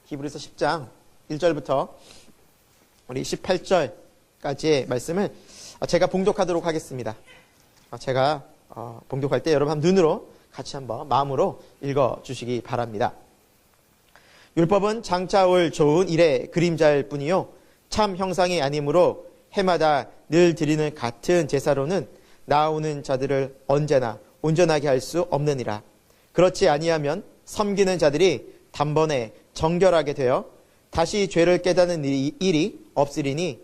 히브리서 10장 1절부터 우리 18절까지의 말씀을 제가 봉독하도록 하겠습니다. 제가 봉독할 때 여러분 눈으로 같이 한번 마음으로 읽어주시기 바랍니다. 율법은 장차 올 좋은 일의 그림자일 뿐이요 참 형상이 아니므로 해마다 늘 드리는 같은 제사로는 나아오는 자들을 언제나 온전하게 할 수 없느니라. 그렇지 아니하면 섬기는 자들이 단번에 정결하게 되어 다시 죄를 깨닫는 일이 없으리니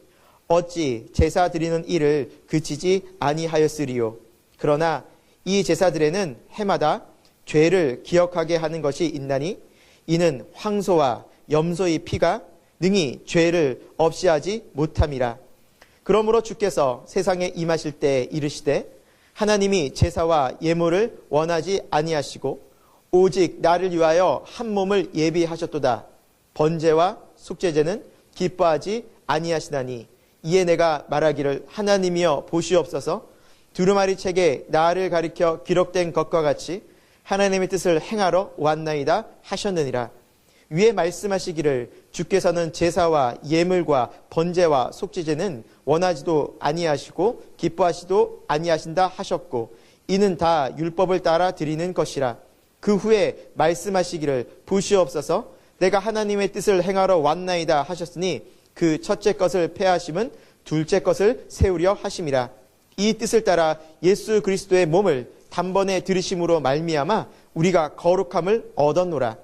어찌 제사 드리는 일을 그치지 아니하였으리요. 그러나 이 제사들에는 해마다 죄를 기억하게 하는 것이 있나니 이는 황소와 염소의 피가 능히 죄를 없이 하지 못함이라. 그러므로 주께서 세상에 임하실 때 이르시되 하나님이 제사와 예물을 원하지 아니하시고 오직 나를 위하여 한 몸을 예비하셨도다. 번제와 속죄제는 기뻐하지 아니하시나니 이에 내가 말하기를 하나님이여 보시옵소서. 두루마리 책에 나를 가리켜 기록된 것과 같이 하나님의 뜻을 행하러 왔나이다 하셨느니라. 위에 말씀하시기를 주께서는 제사와 예물과 번제와 속죄제는 원하지도 아니하시고 기뻐하시도 아니하신다 하셨고 이는 다 율법을 따라 드리는 것이라. 그 후에 말씀하시기를 보시옵소서. 내가 하나님의 뜻을 행하러 왔나이다 하셨으니 그 첫째 것을 폐하심은 둘째 것을 세우려 하심이라. 이 뜻을 따라 예수 그리스도의 몸을 단번에 들으심으로 말미암아 우리가 거룩함을 얻었노라.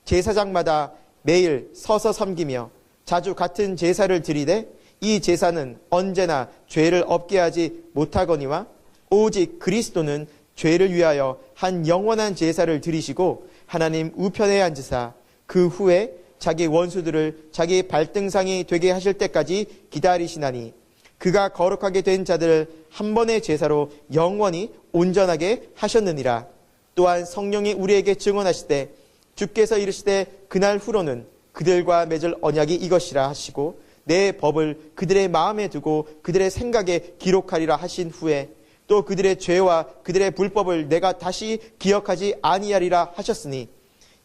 제사장마다 매일 서서 섬기며 자주 같은 제사를 드리되 이 제사는 언제나 죄를 없게 하지 못하거니와 오직 그리스도는 죄를 위하여 한 영원한 제사를 드리시고 하나님 우편에 앉으사 그 후에 자기 원수들을 자기 발등상이 되게 하실 때까지 기다리시나니 그가 거룩하게 된 자들을 한 번의 제사로 영원히 온전하게 하셨느니라. 또한 성령이 우리에게 증언하시되 주께서 이르시되 그날 후로는 그들과 맺을 언약이 이것이라 하시고 내 법을 그들의 마음에 두고 그들의 생각에 기록하리라 하신 후에 또 그들의 죄와 그들의 불법을 내가 다시 기억하지 아니하리라 하셨으니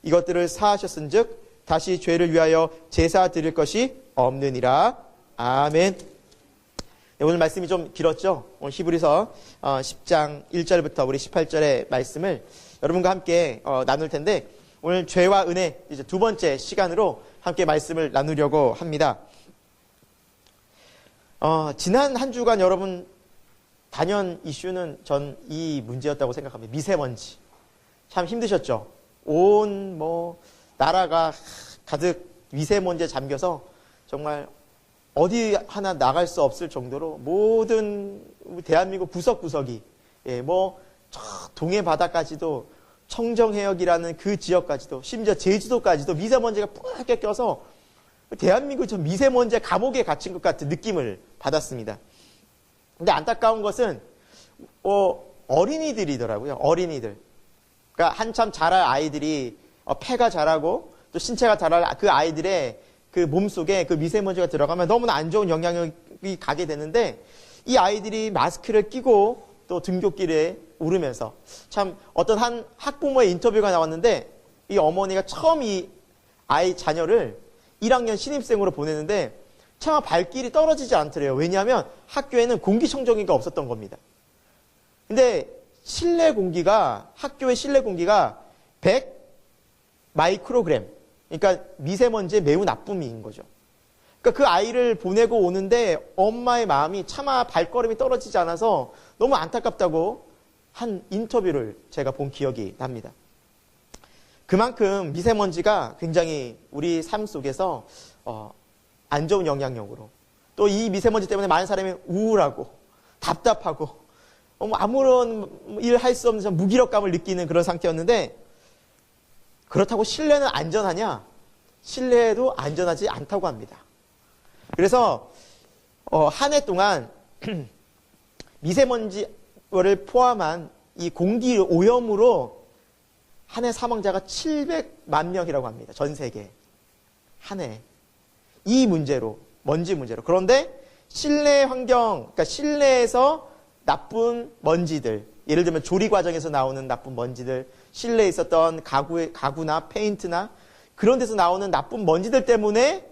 이것들을 사하셨은 즉 다시 죄를 위하여 제사 드릴 것이 없느니라. 아멘. 네, 오늘 말씀이 좀 길었죠. 오늘 히브리서 10장 1절부터 우리 18절의 말씀을 여러분과 함께 나눌 텐데 오늘 죄와 은혜 이제 두 번째 시간으로 함께 말씀을 나누려고 합니다. 지난 한 주간 여러분 단연 이슈는 전 이 문제였다고 생각합니다. 미세먼지. 참 힘드셨죠? 온 나라가 가득 미세먼지에 잠겨서 정말 어디 하나 나갈 수 없을 정도로 모든 대한민국 구석구석이 저 동해 바다까지도 청정해역이라는 그 지역까지도 심지어 제주도까지도 미세먼지가 뿌옇게 껴서 대한민국 전 미세먼지의 감옥에 갇힌 것 같은 느낌을 받았습니다. 근데 안타까운 것은 어린이들이더라고요. 어린이들. 그러니까 한참 자랄 아이들이 폐가 자라고 또 신체가 자랄 그 아이들의 그 몸속에 그 미세먼지가 들어가면 너무나 안 좋은 영향이 가게 되는데 이 아이들이 마스크를 끼고 또 등굣길에 오르면서 참 어떤 한 학부모의 인터뷰가 나왔는데 이 어머니가 처음 이 아이 자녀를 1학년 신입생으로 보내는데 차마 발길이 떨어지지 않더래요. 왜냐하면 학교에는 공기청정기가 없었던 겁니다. 근데 실내 공기가 학교의 실내 공기가 100 마이크로그램 그러니까 미세먼지의 매우 나쁨인 거죠. 그러니까 그 아이를 보내고 오는데 엄마의 마음이 차마 발걸음이 떨어지지 않아서 너무 안타깝다고 한 인터뷰를 제가 본 기억이 납니다. 그만큼 미세먼지가 굉장히 우리 삶 속에서 안 좋은 영향력으로 또 이 미세먼지 때문에 많은 사람이 우울하고 답답하고 아무런 일 할 수 없는 무기력감을 느끼는 그런 상태였는데 그렇다고 실내는 안전하냐? 실내도 안전하지 않다고 합니다. 그래서 한 해 동안 미세먼지를 포함한 이 공기 오염으로 한 해 사망자가 700만 명이라고 합니다. 전 세계. 한 해. 이 문제로, 먼지 문제로. 그런데 실내 환경, 그러니까 실내에서 나쁜 먼지들, 예를 들면 조리 과정에서 나오는 나쁜 먼지들, 실내에 있었던 가구나 페인트나 그런 데서 나오는 나쁜 먼지들 때문에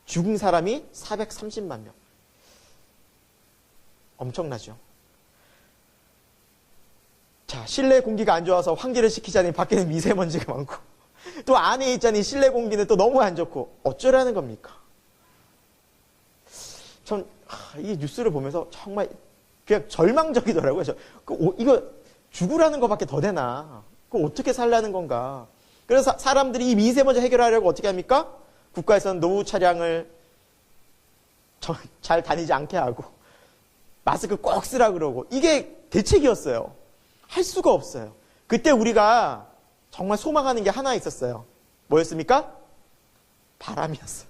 죽은 사람이 430만 명. 엄청나죠. 자, 실내 공기가 안 좋아서 환기를 시키자니 밖에는 미세먼지가 많고 또 안에 있자니 실내 공기는 또 너무 안 좋고 어쩌라는 겁니까? 전 이 뉴스를 보면서 정말 그냥 절망적이더라고요. 이거 죽으라는 것밖에 더 되나? 그거 어떻게 살라는 건가? 그래서 사람들이 이 미세먼지 해결하려고 어떻게 합니까? 국가에서는 노후 차량을 잘 다니지 않게 하고 마스크 꼭 쓰라 그러고 이게 대책이었어요. 할 수가 없어요. 그때 우리가 정말 소망하는 게 하나 있었어요. 뭐였습니까? 바람이었어요.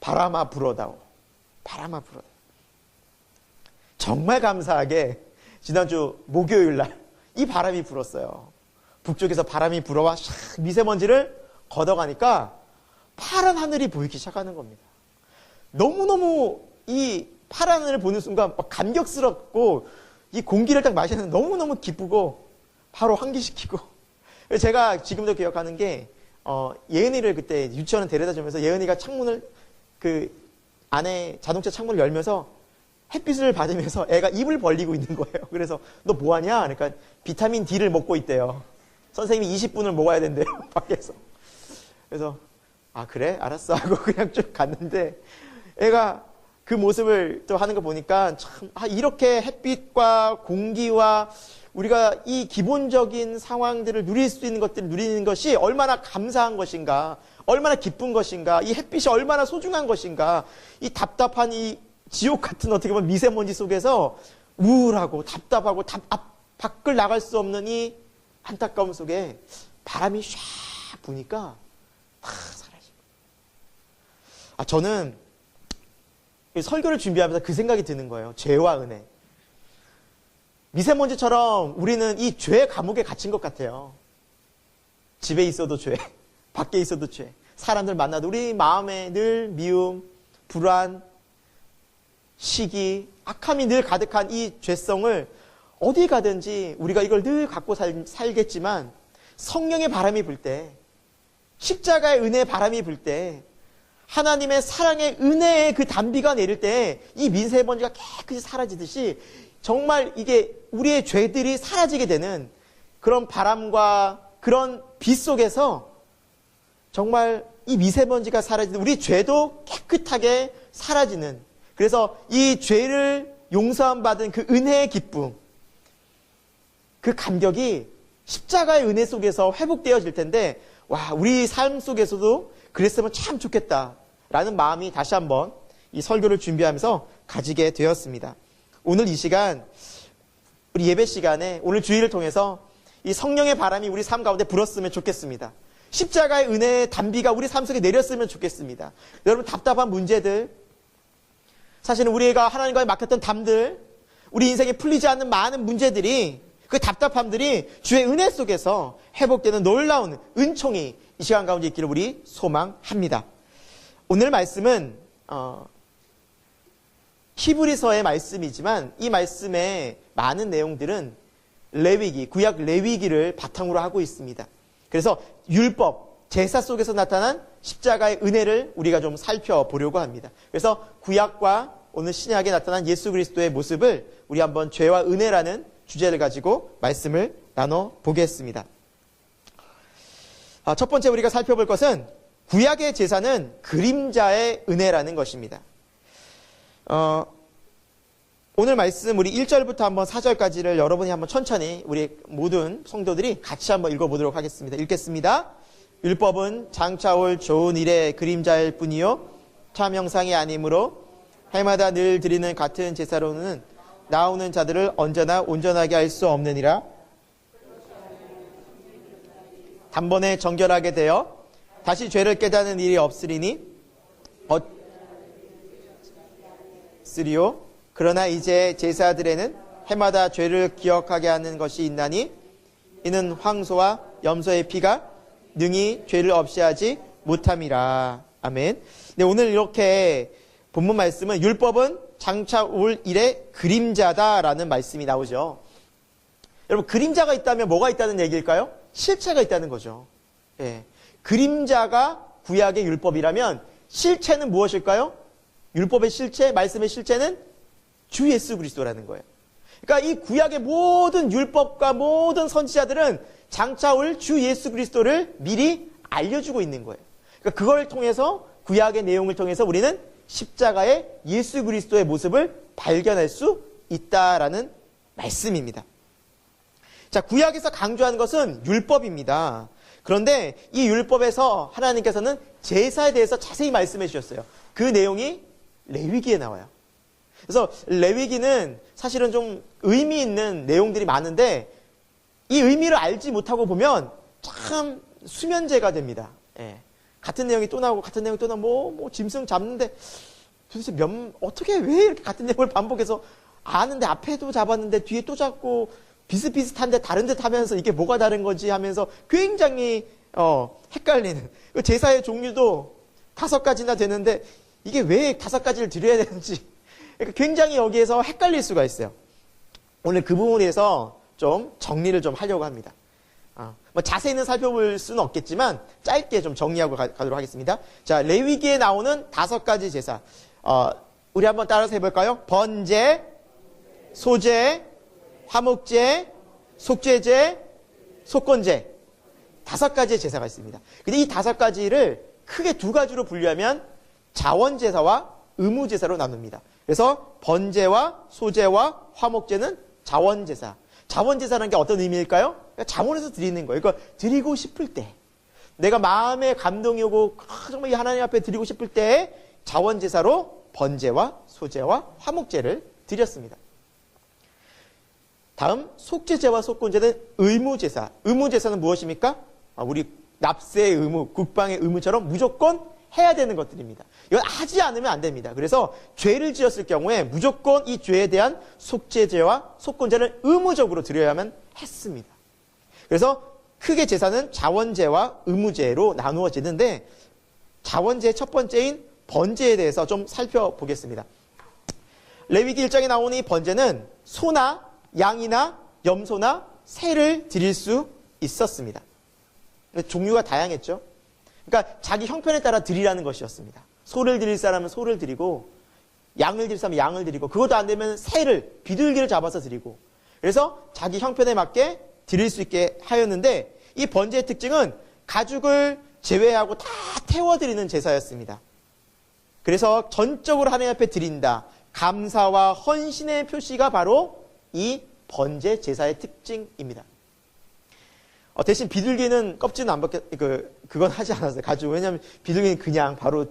바람아 불어다오. 바람아 불어다오. 정말 감사하게 지난주 목요일 날 이 바람이 불었어요. 북쪽에서 바람이 불어와 샥 미세먼지를 걷어가니까 파란 하늘이 보이기 시작하는 겁니다. 너무너무 이 파란 하늘을 보는 순간 막 감격스럽고 이 공기를 딱 마시는 너무너무 기쁘고 바로 환기시키고 제가 지금도 기억하는 게 예은이를 그때 유치원에 데려다 주면서 예은이가 창문을 그 안에 자동차 창문을 열면서 햇빛을 받으면서 애가 입을 벌리고 있는 거예요. 그래서 너 뭐하냐? 그러니까 비타민 D를 먹고 있대요. 선생님이 20분을 먹어야 된대요. 밖에서. 그래서 아 그래? 알았어 하고 그냥 쭉 갔는데 애가 그 모습을 또 하는 거 보니까 참 이렇게 햇빛과 공기와 우리가 이 기본적인 상황들을 누릴 수 있는 것들을 누리는 것이 얼마나 감사한 것인가, 얼마나 기쁜 것인가, 이 햇빛이 얼마나 소중한 것인가, 이 답답한 이 지옥 같은 어떻게 보면 미세먼지 속에서 우울하고 답답하고 밖을 나갈 수 없는 이 안타까움 속에 바람이 샥 부니까 다 사라지고. 저는 설교를 준비하면서 그 생각이 드는 거예요. 죄와 은혜. 미세먼지처럼 우리는 이 죄의 감옥에 갇힌 것 같아요. 집에 있어도 죄, 밖에 있어도 죄. 사람들 만나도 우리 마음에 늘 미움, 불안, 시기, 악함이 늘 가득한 이 죄성을 어디 가든지 우리가 이걸 늘 갖고 살겠지만 성령의 바람이 불 때, 십자가의 은혜의 바람이 불 때, 하나님의 사랑의 은혜의 그 단비가 내릴 때 이 미세먼지가 깨끗이 사라지듯이 정말 이게 우리의 죄들이 사라지게 되는 그런 바람과 그런 빛 속에서 정말 이 미세먼지가 사라지는 우리 죄도 깨끗하게 사라지는, 그래서 이 죄를 용서함 받은 그 은혜의 기쁨, 그 감격이 십자가의 은혜 속에서 회복되어질 텐데, 와, 우리 삶 속에서도 그랬으면 참 좋겠다라는 마음이 다시 한번 이 설교를 준비하면서 가지게 되었습니다. 오늘 이 시간, 우리 예배 시간에 오늘 주일을 통해서 이 성령의 바람이 우리 삶 가운데 불었으면 좋겠습니다. 십자가의 은혜의 단비가 우리 삶 속에 내렸으면 좋겠습니다. 여러분, 답답한 문제들, 사실은 우리가 하나님과의 막혔던 담들, 우리 인생에 풀리지 않는 많은 문제들이, 그 답답함들이 주의 은혜 속에서 회복되는 놀라운 은총이 이 시간 가운데 있기를 우리 소망합니다. 오늘 말씀은 히브리서의 말씀이지만 이 말씀의 많은 내용들은 레위기, 구약 레위기를 바탕으로 하고 있습니다. 그래서 율법, 제사 속에서 나타난 십자가의 은혜를 우리가 좀 살펴보려고 합니다. 그래서 구약과 오늘 신약에 나타난 예수 그리스도의 모습을 우리 한번 죄와 은혜라는 주제를 가지고 말씀을 나눠보겠습니다. 첫 번째 우리가 살펴볼 것은 구약의 제사는 그림자의 은혜라는 것입니다. 오늘 말씀 우리 1절부터 한번 4절까지를 여러분이 한번 천천히 우리 모든 성도들이 같이 한번 읽어보도록 하겠습니다. 읽겠습니다. 율법은 장차 올 좋은 일의 그림자일 뿐이요 참 형상이 아니므로 해마다 늘 드리는 같은 제사로는 나오는 자들을 언제나 온전하게 할 수 없느니라. 단번에 정결하게 되어 다시 죄를 깨닫는 일이 없으리니 쓰리요. 그러나 이제 제사들에는 해마다 죄를 기억하게 하는 것이 있나니 이는 황소와 염소의 피가 능히 죄를 없이 하지 못함이라. 아멘. 네, 오늘 이렇게 본문 말씀은 율법은 장차 올 일의 그림자다라는 말씀이 나오죠. 여러분, 그림자가 있다면 뭐가 있다는 얘기일까요? 실체가 있다는 거죠. 예. 그림자가 구약의 율법이라면 실체는 무엇일까요? 율법의 실체, 말씀의 실체는 주 예수 그리스도라는 거예요. 그러니까 이 구약의 모든 율법과 모든 선지자들은 장차 올 주 예수 그리스도를 미리 알려주고 있는 거예요. 그러니까 그걸 통해서 구약의 내용을 통해서 우리는 십자가의 예수 그리스도의 모습을 발견할 수 있다라는 말씀입니다. 자, 구약에서 강조하는 것은 율법입니다. 그런데 이 율법에서 하나님께서는 제사에 대해서 자세히 말씀해 주셨어요. 그 내용이 레위기에 나와요. 그래서 레위기는 사실은 좀 의미 있는 내용들이 많은데 이 의미를 알지 못하고 보면 참 수면제가 됩니다. 예. 같은 내용이 또 나오고 같은 내용이 또 나오고 짐승 잡는데 도대체 어떻게 왜 이렇게 같은 내용을 반복해서 아는데 앞에도 잡았는데 뒤에 또 잡고 비슷비슷한데 다른 듯 하면서 이게 뭐가 다른 거지 하면서 굉장히 헷갈리는 제사의 종류도 5가지나 되는데 이게 왜 5가지를 드려야 되는지 그러니까 굉장히 여기에서 헷갈릴 수가 있어요. 오늘 그 부분에서 좀 정리를 좀 하려고 합니다. 뭐 자세히는 살펴볼 수는 없겠지만 짧게 좀 정리하고 가도록 하겠습니다. 자, 레위기에 나오는 5가지 제사. 우리 한번 따라서 해볼까요? 번제, 소제, 화목제, 속죄제, 속건제. 5가지의 제사가 있습니다. 근데 이 5가지를 크게 2가지로 분류하면 자원제사와 의무제사로 나눕니다. 그래서 번제와 소제와 화목제는 자원제사. 자원제사라는 게 어떤 의미일까요? 그러니까 자원해서 드리는 거예요. 그러니까 드리고 싶을 때, 내가 마음에 감동이 오고 정말 이 하나님 앞에 드리고 싶을 때 자원제사로 번제와 소제와 화목제를 드렸습니다. 다음 속죄제와 속건제는 의무제사. 의무제사는 무엇입니까? 우리 납세의 의무, 국방의 의무처럼 무조건 해야 되는 것들입니다. 이건 하지 않으면 안 됩니다. 그래서 죄를 지었을 경우에 무조건 이 죄에 대한 속죄제와 속건제를 의무적으로 드려야만 했습니다. 그래서 크게 제사는 자원제와 의무제로 나누어지는데 자원제의 첫 번째인 번제에 대해서 좀 살펴보겠습니다. 레위기 1장에 나오는 이 번제는 소나 양이나 염소나 새를 드릴 수 있었습니다. 종류가 다양했죠. 그러니까 자기 형편에 따라 드리라는 것이었습니다. 소를 드릴 사람은 소를 드리고 양을 드릴 사람은 양을 드리고 그것도 안 되면 새를 비둘기를 잡아서 드리고 그래서 자기 형편에 맞게 드릴 수 있게 하였는데 이 번제의 특징은 가죽을 제외하고 다 태워드리는 제사였습니다. 그래서 전적으로 하나님 앞에 드린다. 감사와 헌신의 표시가 바로 이 번제 제사의 특징입니다. 대신 비둘기는 껍질은 안 벗겼, 그건 하지 않았어요. 가지고. 왜냐하면 비둘기는 그냥 바로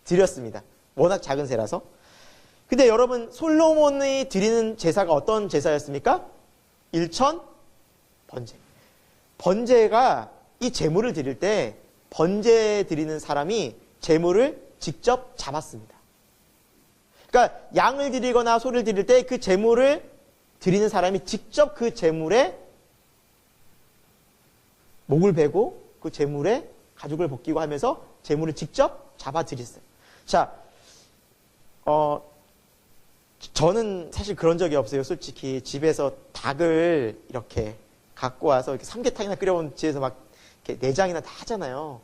드렸습니다. 워낙 작은 새라서. 근데 여러분, 솔로몬이 드리는 제사가 어떤 제사였습니까? 일천 번제. 번제가 이 제물을 드릴 때 번제 드리는 사람이 제물을 직접 잡았습니다. 그러니까 양을 드리거나 소를 드릴 때 그 제물을 드리는 사람이 직접 그 제물에 목을 베고 그 제물에 가죽을 벗기고 하면서 제물을 직접 잡아 드렸어요. 자, 저는 사실 그런 적이 없어요. 솔직히 집에서 닭을 이렇게 갖고 와서 이렇게 삼계탕이나 끓여본 집에서 막 이렇게 내장이나 다 하잖아요.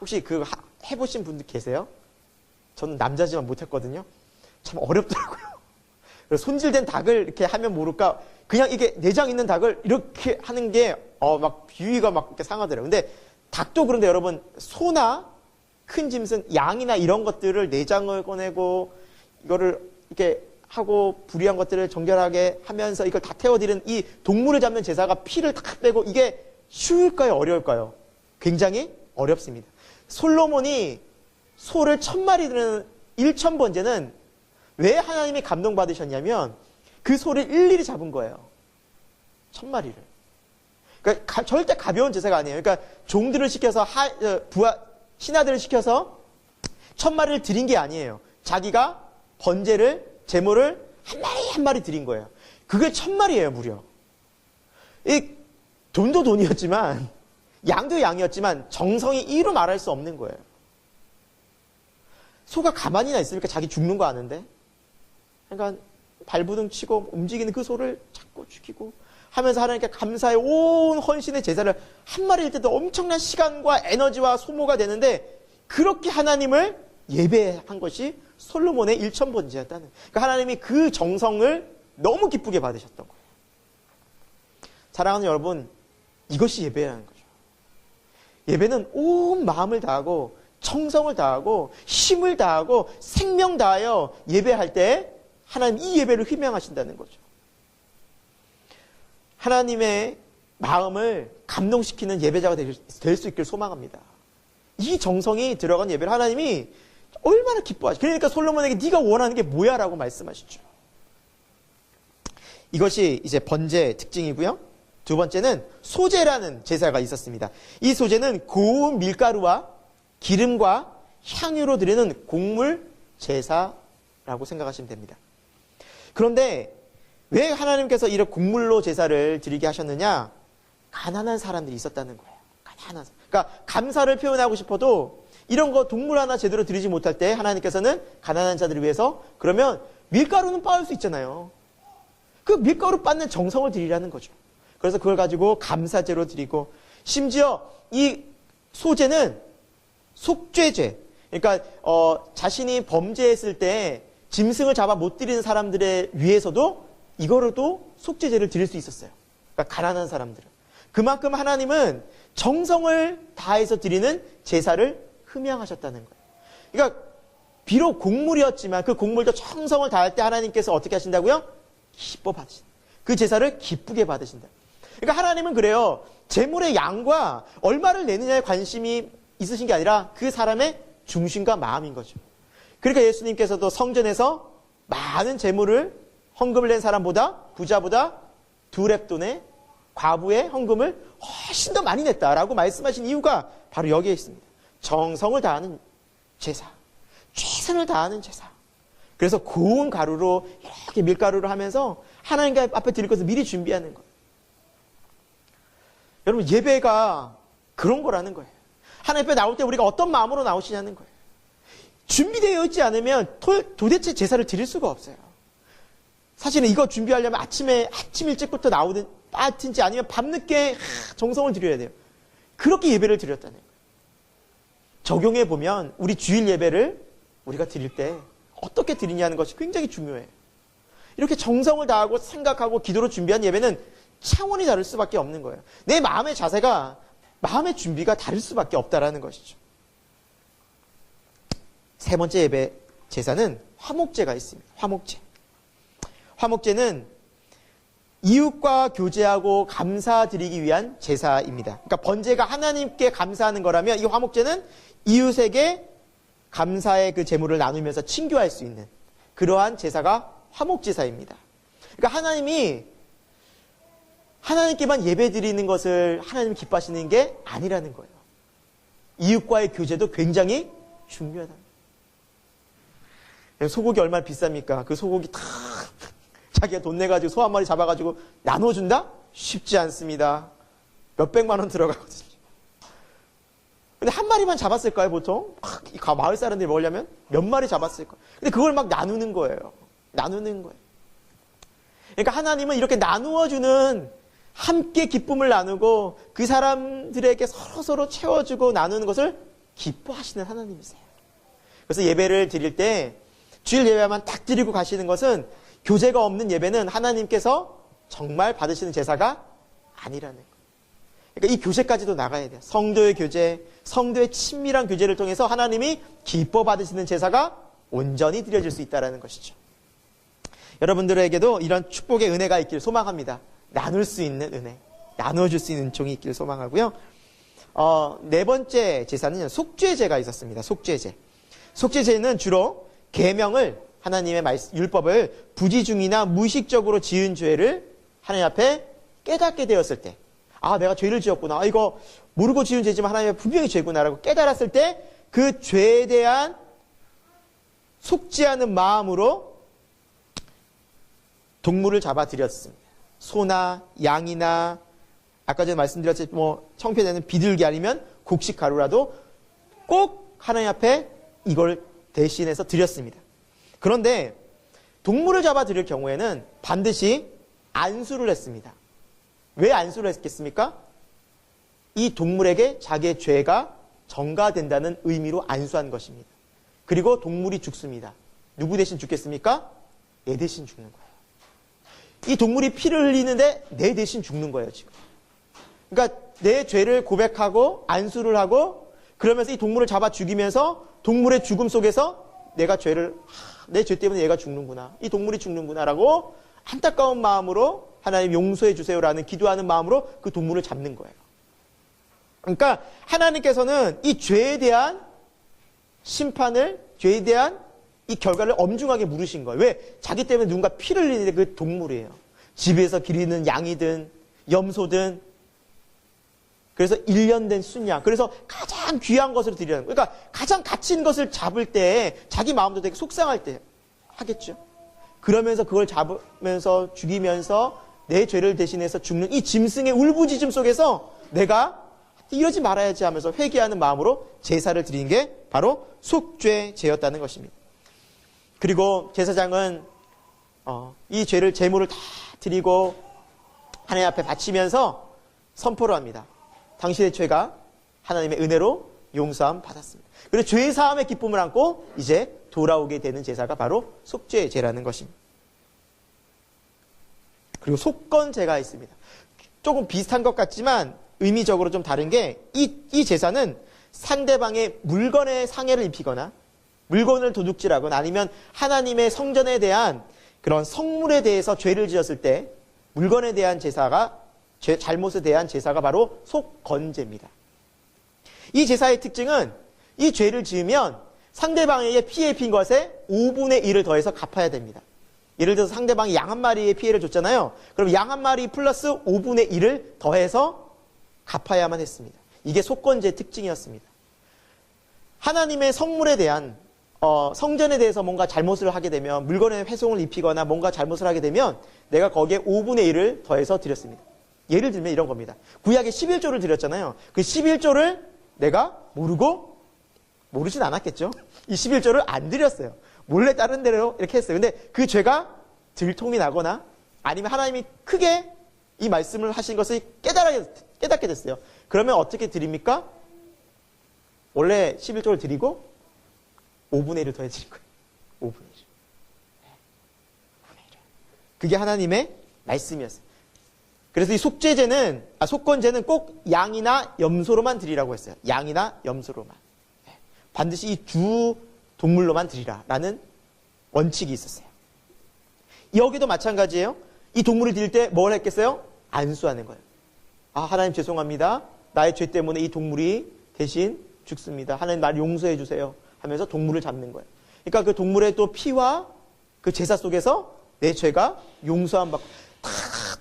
혹시 그거 해보신 분들 계세요? 저는 남자지만 못했거든요. 참 어렵더라고요. 그래서 손질된 닭을 이렇게 하면 모를까 그냥 이게 내장 있는 닭을 이렇게 하는 게 막 비위가 막 이렇게 상하더라고요. 근데 닭도 그런데 여러분 소나 큰 짐승 양이나 이런 것들을 내장을 꺼내고 이거를 이렇게 하고 불의한 것들을 정결하게 하면서 이걸 다 태워드리는 이 동물을 잡는 제사가 피를 다 빼고 이게 쉬울까요? 어려울까요? 굉장히 어렵습니다. 솔로몬이 소를 1000마리 드는 1000번제는 왜 하나님이 감동받으셨냐면 그 소를 일일이 잡은 거예요. 1000마리를. 그러니까 절대 가벼운 제사가 아니에요. 그러니까 종들을 시켜서 신하들을 시켜서 1000마리를 드린 게 아니에요. 자기가 번제를 제물을 한 마리 한 마리 드린 거예요. 그게 1000마리예요, 무려. 이 돈도 돈이었지만 양도 양이었지만 정성이 이루 말할 수 없는 거예요. 소가 가만히나 있으니까 자기 죽는 거 아는데. 그러니까 발부둥 치고 움직이는 그 소를 자꾸 죽이고 하면서 하나님께 감사의 온 헌신의 제사를 한 마리일 때도 엄청난 시간과 에너지와 소모가 되는데 그렇게 하나님을 예배한 것이 솔로몬의 일천번제였다는. 그러니까 하나님이 그 정성을 너무 기쁘게 받으셨던 거예요. 사랑하는 여러분, 이것이 예배라는 거죠. 예배는 온 마음을 다하고 정성을 다하고 힘을 다하고 생명 다하여 예배할 때 하나님 이 예배를 휘명하신다는 거죠. 하나님의 마음을 감동시키는 예배자가 될 수 있길 소망합니다. 이 정성이 들어간 예배를 하나님이 얼마나 기뻐하시죠. 그러니까 솔로몬에게 네가 원하는 게 뭐야? 라고 말씀하시죠. 이것이 이제 번제의 특징이고요. 두 번째는 소제라는 제사가 있었습니다. 이 소제는 고운 밀가루와 기름과 향유로 드리는 곡물 제사라고 생각하시면 됩니다. 그런데 왜 하나님께서 이런 곡물로 제사를 드리게 하셨느냐? 가난한 사람들이 있었다는 거예요. 가난한 사람. 그러니까 감사를 표현하고 싶어도 이런 거 동물 하나 제대로 드리지 못할 때 하나님께서는 가난한 자들을 위해서 그러면 밀가루는 빻을 수 있잖아요. 그 밀가루 빻는 정성을 드리라는 거죠. 그래서 그걸 가지고 감사제로 드리고 심지어 이 소제는 속죄제. 그러니까 자신이 범죄했을 때 짐승을 잡아 못 드리는 사람들에 위해서도 이거로도 속죄제를 드릴 수 있었어요. 그러니까 가난한 사람들은. 그만큼 하나님은 정성을 다해서 드리는 제사를 흠양하셨다는 거예요. 그러니까 비록 곡물이었지만 그 곡물도 정성을 다할 때 하나님께서 어떻게 하신다고요? 기뻐 받으신다. 그 제사를 기쁘게 받으신다. 그러니까 하나님은 그래요. 재물의 양과 얼마를 내느냐에 관심이 있으신 게 아니라 그 사람의 중심과 마음인 거죠. 그러니까 예수님께서도 성전에서 많은 재물을 헌금을 낸 사람보다 부자보다 두 렙돈의 과부의 헌금을 훨씬 더 많이 냈다라고 말씀하신 이유가 바로 여기에 있습니다. 정성을 다하는 제사, 최선을 다하는 제사. 그래서 고운 가루로 이렇게 밀가루를 하면서 하나님 앞에 드릴 것을 미리 준비하는 거예요. 여러분, 예배가 그런 거라는 거예요. 하나님 앞에 나올 때 우리가 어떤 마음으로 나오시냐는 거예요. 준비되어 있지 않으면 도대체 제사를 드릴 수가 없어요. 사실은 이거 준비하려면 아침 일찍부터 나오든 빠든지 아니면 밤늦게 정성을 들여야 돼요. 그렇게 예배를 드렸다는 거예요. 적용해 보면 우리 주일 예배를 우리가 드릴 때 어떻게 드리냐는 것이 굉장히 중요해요. 이렇게 정성을 다하고 생각하고 기도로 준비한 예배는 차원이 다를 수밖에 없는 거예요. 내 마음의 자세가 마음의 준비가 다를 수밖에 없다라는 것이죠. 세 번째 예배 제사는 화목제가 있습니다. 화목제. 화목제는 이웃과 교제하고 감사드리기 위한 제사입니다. 그러니까 번제가 하나님께 감사하는 거라면 이 화목제는 이웃에게 감사의 그 제물을 나누면서 친교할 수 있는 그러한 제사가 화목제사입니다. 그러니까 하나님께만 예배드리는 것을 하나님이 기뻐하시는 게 아니라는 거예요. 이웃과의 교제도 굉장히 중요하다. 소고기 얼마나 비쌉니까? 그 소고기 다 자기가 돈 내가지고 소 한 마리 잡아가지고 나눠준다? 쉽지 않습니다. 몇백만 원 들어가거든요. 근데 한 마리만 잡았을까요, 보통? 마을 사람들이 먹으려면 몇 마리 잡았을까요? 근데 그걸 막 나누는 거예요. 나누는 거예요. 그러니까 하나님은 이렇게 나누어주는 함께 기쁨을 나누고 그 사람들에게 서로 채워주고 나누는 것을 기뻐하시는 하나님이세요. 그래서 예배를 드릴 때 주일 예배만 딱 드리고 가시는 것은 교제가 없는 예배는 하나님께서 정말 받으시는 제사가 아니라는 거예요. 그러니까 이 교제까지도 나가야 돼요. 성도의 교제, 성도의 친밀한 교제를 통해서 하나님이 기뻐 받으시는 제사가 온전히 드려질 수 있다는 것이죠. 여러분들에게도 이런 축복의 은혜가 있길 소망합니다. 나눌 수 있는 은혜, 나눠줄 수 있는 은총이 있길 소망하고요. 네 번째 제사는 속죄제가 있었습니다. 속죄제. 속죄제는 주로 계명을 하나님의 율법을 부지중이나 무의식적으로 지은 죄를 하나님 앞에 깨닫게 되었을 때, 아, 내가 죄를 지었구나. 이거 모르고 지은 죄지만 하나님의 분명히 죄구나라고 깨달았을 때 그 죄에 대한 속죄하는 마음으로 동물을 잡아드렸습니다. 소나 양이나 아까 전에 말씀드렸듯이 청편에는 비둘기 아니면 곡식 가루라도 꼭 하나님 앞에 이걸 대신해서 드렸습니다. 그런데 동물을 잡아 드릴 경우에는 반드시 안수를 했습니다. 왜 안수를 했겠습니까? 이 동물에게 자기의 죄가 전가된다는 의미로 안수한 것입니다. 그리고 동물이 죽습니다. 누구 대신 죽겠습니까? 내 대신 죽는 거예요. 이 동물이 피를 흘리는데 내 대신 죽는 거예요, 지금. 그러니까 내 죄를 고백하고 안수를 하고 그러면서 이 동물을 잡아 죽이면서 동물의 죽음 속에서 내가 내 죄 때문에 얘가 죽는구나. 이 동물이 죽는구나라고 안타까운 마음으로 하나님 용서해 주세요라는 기도하는 마음으로 그 동물을 잡는 거예요. 그러니까 하나님께서는 이 죄에 대한 심판을, 죄에 대한 이 결과를 엄중하게 물으신 거예요. 왜? 자기 때문에 누군가 피를 흘리는데 그 동물이에요. 집에서 기르는 양이든 염소든 그래서 1년 된 순양. 그래서 가장 귀한 것을 드리라는 거예요. 그러니까 가장 가치 있는 것을 잡을 때 자기 마음도 되게 속상할 때 하겠죠. 그러면서 그걸 잡으면서 죽이면서 내 죄를 대신해서 죽는 이 짐승의 울부짖음 속에서 내가 이러지 말아야지 하면서 회개하는 마음으로 제사를 드리는 게 바로 속죄제였다는 것입니다. 그리고 제사장은 이 죄를 제물을 다 드리고 하나님 앞에 바치면서 선포를 합니다. 당신의 죄가 하나님의 은혜로 용서함 받았습니다. 그리고 죄 사함의 기쁨을 안고 이제 돌아오게 되는 제사가 바로 속죄제라는 것입니다. 그리고 속건제가 있습니다. 조금 비슷한 것 같지만 의미적으로 좀 다른 게 이 제사는 상대방의 물건에 상해를 입히거나 물건을 도둑질하거나 아니면 하나님의 성전에 대한 그런 성물에 대해서 죄를 지었을 때 물건에 대한 제사가 잘못에 대한 제사가 바로 속건제입니다. 이 제사의 특징은 이 죄를 지으면 상대방에게 피해 입힌 것에 5분의 1을 더해서 갚아야 됩니다. 예를 들어서 상대방이 양 한 마리의 피해를 줬잖아요. 그럼 양 한 마리 플러스 5분의 1을 더해서 갚아야만 했습니다. 이게 속건제의 특징이었습니다. 하나님의 성물에 대한 성전에 대해서 뭔가 잘못을 하게 되면 물건에 훼손을 입히거나 뭔가 잘못을 하게 되면 내가 거기에 5분의 1을 더해서 드렸습니다. 예를 들면 이런 겁니다. 구약에 11조를 드렸잖아요. 그 11조를 내가 모르진 않았겠죠. 이 11조를 안 드렸어요. 몰래 다른 데로 이렇게 했어요. 근데 그 죄가 들통이 나거나 아니면 하나님이 크게 이 말씀을 하신 것을 깨닫게 됐어요. 그러면 어떻게 드립니까? 원래 11조를 드리고 5분의 1을 더해 드린 거예요. 5분의 1. 그게 하나님의 말씀이었어요. 그래서 이 속건제는 꼭 양이나 염소로만 드리라고 했어요. 양이나 염소로만. 반드시 이 두 동물로만 드리라라는 원칙이 있었어요. 여기도 마찬가지예요. 이 동물을 드릴 때 뭘 했겠어요? 안수하는 거예요. 하나님 죄송합니다. 나의 죄 때문에 이 동물이 대신 죽습니다. 하나님 나를 용서해 주세요. 하면서 동물을 잡는 거예요. 그러니까 그 동물의 또 피와 그 제사 속에서 내 죄가 용서함 받고 다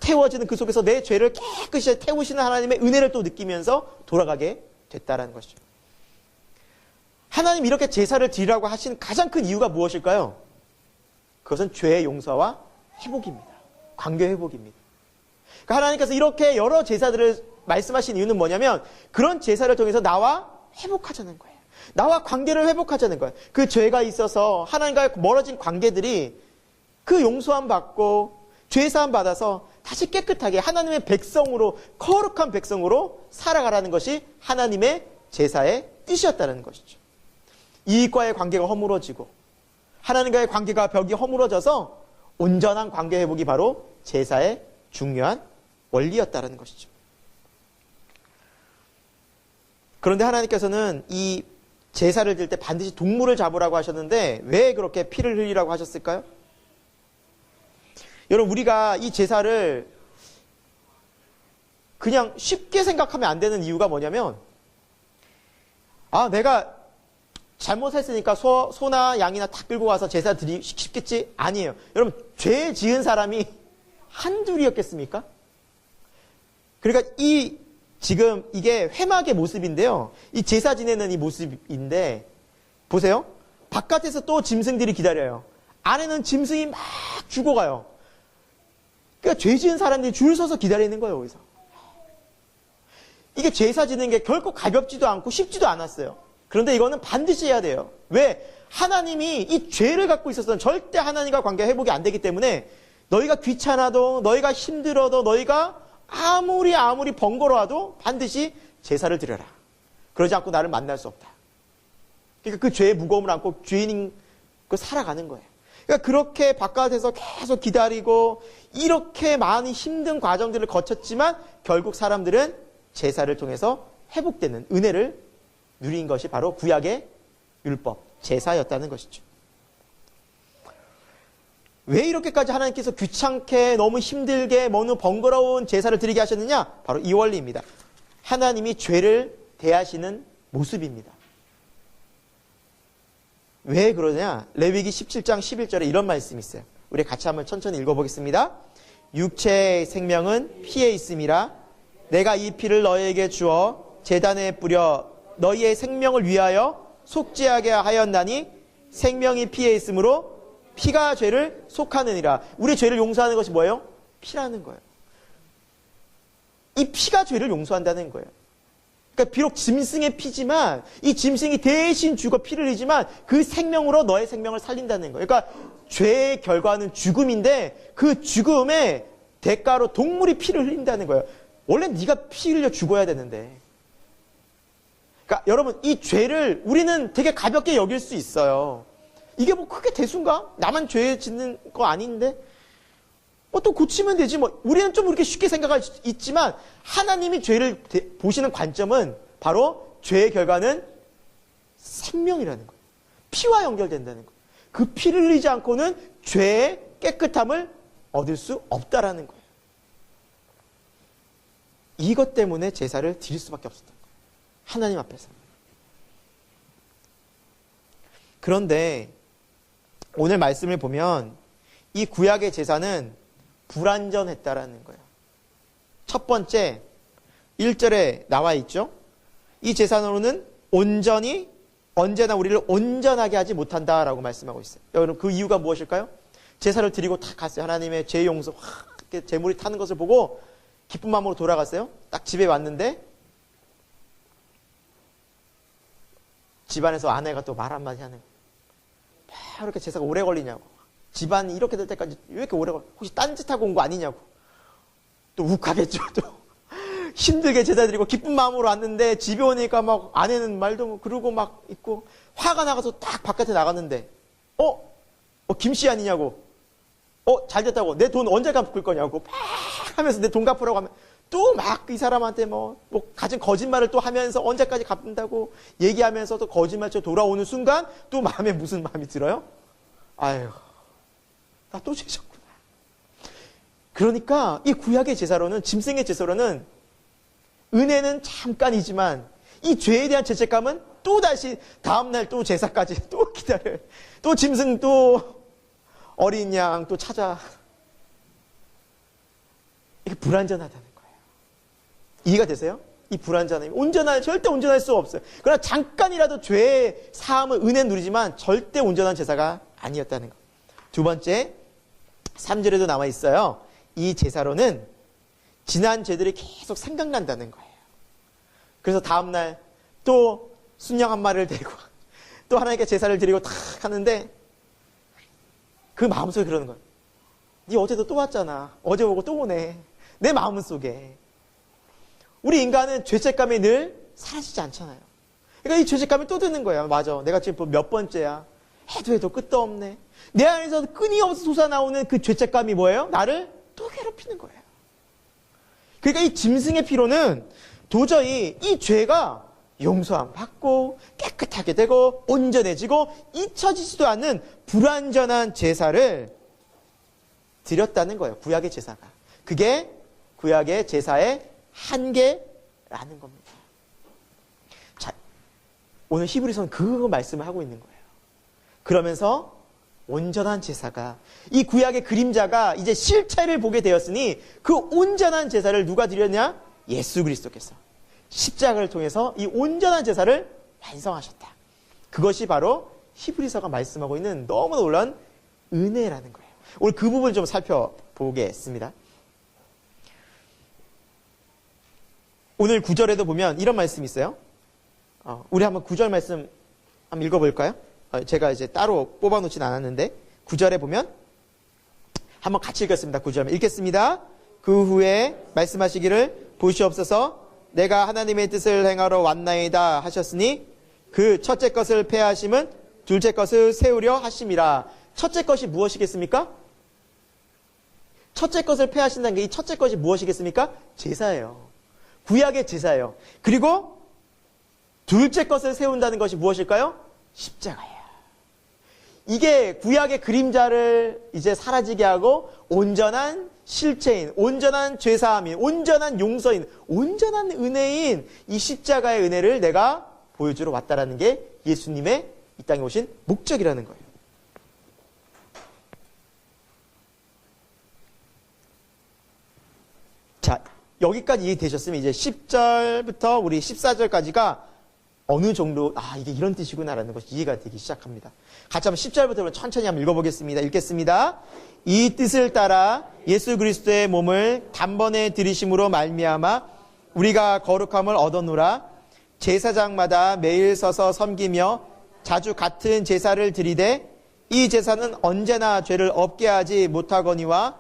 태워지는 그 속에서 내 죄를 깨끗이 태우시는 하나님의 은혜를 또 느끼면서 돌아가게 됐다라는 것이죠. 하나님 이렇게 제사를 드리라고 하신 가장 큰 이유가 무엇일까요? 그것은 죄의 용서와 회복입니다. 관계 회복입니다. 그러니까 하나님께서 이렇게 여러 제사들을 말씀하신 이유는 뭐냐면 그런 제사를 통해서 나와 회복하자는 거예요. 나와 관계를 회복하자는 거예요. 그 죄가 있어서 하나님과 멀어진 관계들이 그 용서함 받고 죄사함 받아서 다시 깨끗하게 하나님의 백성으로 거룩한 백성으로 살아가라는 것이 하나님의 제사의 뜻이었다는 것이죠. 이익과의 관계가 허물어지고 하나님과의 관계가 벽이 허물어져서 온전한 관계 회복이 바로 제사의 중요한 원리였다는 것이죠. 그런데 하나님께서는 이 제사를 드릴 때 반드시 동물을 잡으라고 하셨는데 왜 그렇게 피를 흘리라고 하셨을까요? 여러분 우리가 이 제사를 그냥 쉽게 생각하면 안 되는 이유가 뭐냐면 내가 잘못했으니까 소나 양이나 다 끌고 와서 제사 드리기 쉽겠지? 아니에요. 여러분 죄 지은 사람이 한둘이었겠습니까? 그러니까 지금 이게 회막의 모습인데요. 이 제사 지내는 이 모습인데 보세요. 바깥에서 또 짐승들이 기다려요. 안에는 짐승이 막 죽어가요. 그러니까 죄 지은 사람들이 줄 서서 기다리는 거예요. 여기서. 이게 제사 지내는 게 결코 가볍지도 않고 쉽지도 않았어요. 그런데 이거는 반드시 해야 돼요. 왜? 하나님이 이 죄를 갖고 있어서는 절대 하나님과 관계 회복이 안 되기 때문에 너희가 귀찮아도 너희가 힘들어도 너희가 아무리 번거로워도 반드시 제사를 드려라. 그러지 않고 나를 만날 수 없다. 그러니까 그 죄의 무거움을 안고 죄인인 그 살아가는 거예요. 그러니까 그렇게 바깥에서 계속 기다리고 이렇게 많은 힘든 과정들을 거쳤지만 결국 사람들은 제사를 통해서 회복되는 은혜를 누린 것이 바로 구약의 율법, 제사였다는 것이죠. 왜 이렇게까지 하나님께서 귀찮게 너무 힘들게 너무 번거로운 제사를 드리게 하셨느냐? 바로 이 원리입니다. 하나님이 죄를 대하시는 모습입니다. 왜 그러냐? 레위기 17장 11절에 이런 말씀이 있어요. 우리 같이 한번 천천히 읽어보겠습니다. 육체의 생명은 피에 있음이라 내가 이 피를 너희에게 주어 제단에 뿌려 너희의 생명을 위하여 속죄하게 하였나니 생명이 피에 있으므로 피가 죄를 속하느니라. 우리 죄를 용서하는 것이 뭐예요? 피라는 거예요. 이 피가 죄를 용서한다는 거예요. 그러니까 비록 짐승의 피지만 이 짐승이 대신 죽어 피를 흘리지만 그 생명으로 너의 생명을 살린다는 거예요. 그러니까 죄의 결과는 죽음인데 그 죽음의 대가로 동물이 피를 흘린다는 거예요. 원래 네가 피 흘려 죽어야 되는데. 그러니까 여러분 이 죄를 우리는 되게 가볍게 여길 수 있어요. 이게 뭐 크게 대수인가? 나만 죄 짓는 거 아닌데? 또 고치면 되지 뭐. 우리는 좀 이렇게 쉽게 생각할 수 있지만 하나님이 죄를 보시는 관점은 바로 죄의 결과는 생명이라는 거예요. 피와 연결된다는 거예요. 그 피를 흘리지 않고는 죄의 깨끗함을 얻을 수 없다라는 거예요. 이것 때문에 제사를 드릴 수밖에 없었던 거예요. 하나님 앞에서. 그런데 오늘 말씀을 보면 이 구약의 제사는 불완전했다라는 거예요. 첫 번째 1절에 나와 있죠. 이 제사로는 온전히 언제나 우리를 온전하게 하지 못한다라고 말씀하고 있어요. 여러분 그 이유가 무엇일까요? 제사를 드리고 탁 갔어요. 하나님의 죄 용서 이렇게 재물이 타는 것을 보고 기쁜 마음으로 돌아갔어요. 딱 집에 왔는데 집안에서 아내가 또 말 한마디 하는 거예요. 왜 이렇게 제사가 오래 걸리냐고. 집안이 이렇게 될 때까지 왜 이렇게 오래 걸려? 혹시 딴짓하고 온 거 아니냐고. 또 욱하겠죠. 또 힘들게 제사 드리고 기쁜 마음으로 왔는데 집에 오니까 막 아내는 말도 그러고 막 있고 화가 나가서 딱 바깥에 나갔는데 김씨 아니냐고. 잘 됐다고. 내 돈 언제 갚을 거냐고. 막 하면서 내 돈 갚으라고 하면 또 막 이 사람한테 뭐 가진 거짓말을 또 하면서 언제까지 갚는다고 얘기하면서 또 거짓말처럼 돌아오는 순간 또 마음에 무슨 마음이 들어요? 아유, 나 또 죄졌구나. 그러니까 이 구약의 제사로는 짐승의 제사로는 은혜는 잠깐이지만 이 죄에 대한 죄책감은 또 다시 다음날 또 제사까지 또 기다려요. 또 짐승 또 어린 양 또 찾아. 이게 불완전하다는 거예요. 이해가 되세요? 이 불완전함이 절대 온전할 수 없어요. 그러나 잠깐이라도 죄의 사함을 은혜 누리지만 절대 온전한 제사가 아니었다는 것. 두 번째 3절에도 나와 있어요. 이 제사로는 지난 죄들이 계속 생각난다는 거예요. 그래서 다음날 또 순양 한 마리를 데리고 또 하나님께 제사를 드리고 탁 하는데 그 마음속에 그러는 거예요. 네 어제도 또 왔잖아. 어제 오고 또 오네. 내 마음속에. 우리 인간은 죄책감이 늘 사라지지 않잖아요. 그러니까 이 죄책감이 또 드는 거예요. 맞아. 내가 지금 몇 번째야. 해도 끝도 없네. 내 안에서 끊임없이 솟아나오는 그 죄책감이 뭐예요? 나를 또 괴롭히는 거예요. 그러니까 이 짐승의 피로는 도저히 이 죄가 용서함 받고 깨끗하게 되고 온전해지고 잊혀지지도 않는 불완전한 제사를 드렸다는 거예요. 구약의 제사가. 그게 구약의 제사의 한계라는 겁니다. 자, 오늘 히브리서는 그 말씀을 하고 있는 거예요. 그러면서 온전한 제사가 이 구약의 그림자가 이제 실체를 보게 되었으니 그 온전한 제사를 누가 드렸냐? 예수 그리스도께서 십자가를 통해서 이 온전한 제사를 완성하셨다. 그것이 바로 히브리서가 말씀하고 있는 너무나 놀라운 은혜라는 거예요. 오늘 그 부분을 좀 살펴보겠습니다. 오늘 9절에도 보면 이런 말씀이 있어요. 우리 한번 9절 말씀 한번 읽어볼까요? 제가 이제 따로 뽑아놓진 않았는데 9절에 보면 한번 같이 읽겠습니다. 9절 읽겠습니다. 그 후에 말씀하시기를 보시옵소서 내가 하나님의 뜻을 행하러 왔나이다 하셨으니 그 첫째 것을 폐하심은 둘째 것을 세우려 하심이라. 첫째 것이 무엇이겠습니까? 첫째 것을 폐하신다는 게 이 첫째 것이 무엇이겠습니까? 제사예요. 구약의 제사예요. 그리고 둘째 것을 세운다는 것이 무엇일까요? 십자가예요. 이게 구약의 그림자를 이제 사라지게 하고 온전한 실체인, 온전한 죄사함인, 온전한 용서인, 온전한 은혜인 이 십자가의 은혜를 내가 보여주러 왔다라는 게 예수님의 이 땅에 오신 목적이라는 거예요. 자, 여기까지 이해되셨으면 이제 10절부터 우리 14절까지가 어느 정도 이게 이런 뜻이구나라는 것이 이해가 되기 시작합니다. 같이 한번 10절부터 천천히 한번 읽어보겠습니다. 읽겠습니다. 이 뜻을 따라 예수 그리스도의 몸을 단번에 들이심으로 말미암아 우리가 거룩함을 얻어노라. 제사장마다 매일 서서 섬기며 자주 같은 제사를 드리되 이 제사는 언제나 죄를 없게 하지 못하거니와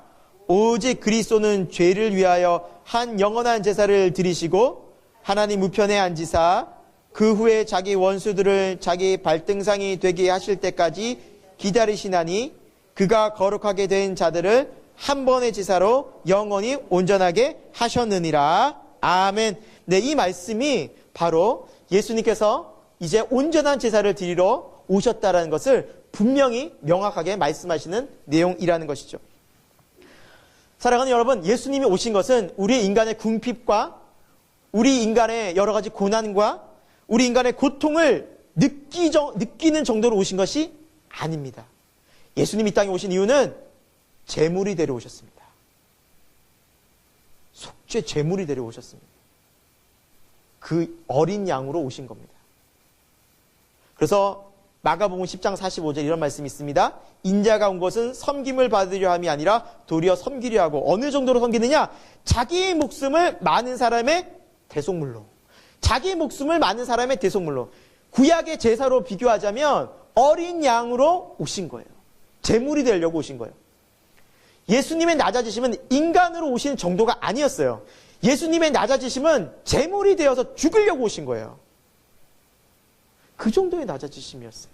오직 그리스도는 죄를 위하여 한 영원한 제사를 드리시고 하나님 우편에 앉으사 그 후에 자기 원수들을 자기 발등상이 되게 하실 때까지 기다리시나니 그가 거룩하게 된 자들을 한 번의 제사로 영원히 온전하게 하셨느니라. 아멘. 네, 이 말씀이 바로 예수님께서 이제 온전한 제사를 드리러 오셨다라는 것을 분명히 명확하게 말씀하시는 내용이라는 것이죠. 사랑하는 여러분, 예수님이 오신 것은 우리 인간의 궁핍과 우리 인간의 여러 가지 고난과 우리 인간의 고통을 느끼는 정도로 오신 것이 아닙니다. 예수님이 이 땅에 오신 이유는 제물이 되려 오셨습니다. 속죄 제물이 되려 오셨습니다. 그 어린 양으로 오신 겁니다. 그래서 마가복음 10장 45절 이런 말씀이 있습니다. 인자가 온 것은 섬김을 받으려 함이 아니라 도리어 섬기려 하고 어느 정도로 섬기느냐? 자기 목숨을 많은 사람의 대속물로. 자기 목숨을 많은 사람의 대속물로. 구약의 제사로 비교하자면 어린 양으로 오신 거예요. 제물이 되려고 오신 거예요. 예수님의 낮아지심은 인간으로 오신 정도가 아니었어요. 예수님의 낮아지심은 제물이 되어서 죽으려고 오신 거예요. 그 정도의 낮아지심이었어요.